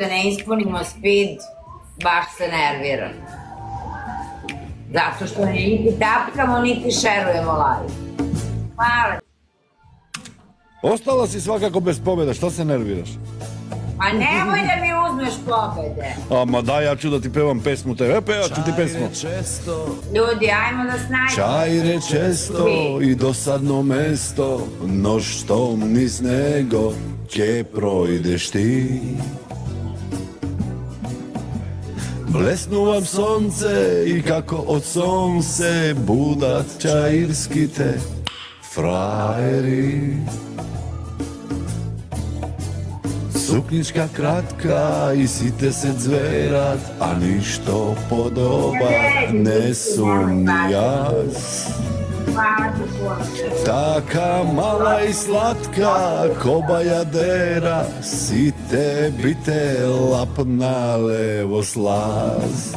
Da ne ispunimo speed, baš se nerviram. Zato što niti tapkamo, niti šerujemo live. Hvala. Ostala si svakako bez pobjeda, šta se nerviraš? Pa nemoj da mi uzmeš pobede. A ma daj, ja ću da ti pevam pesmu tebe, pevat ću ti pesmu. Ljudi, ajmo da snajmo. Čajre često i dosadno mesto, no što niz nego će projdeš ti. Blesnu vam sonce i kako od sonce budat čairski te frajeri. Suknička kratka i site se dzverat, a ništo podoba ne sumnjas. Hvala ti puno. Taka mala i slatka ko bajadera, site bite lap na levo slaz.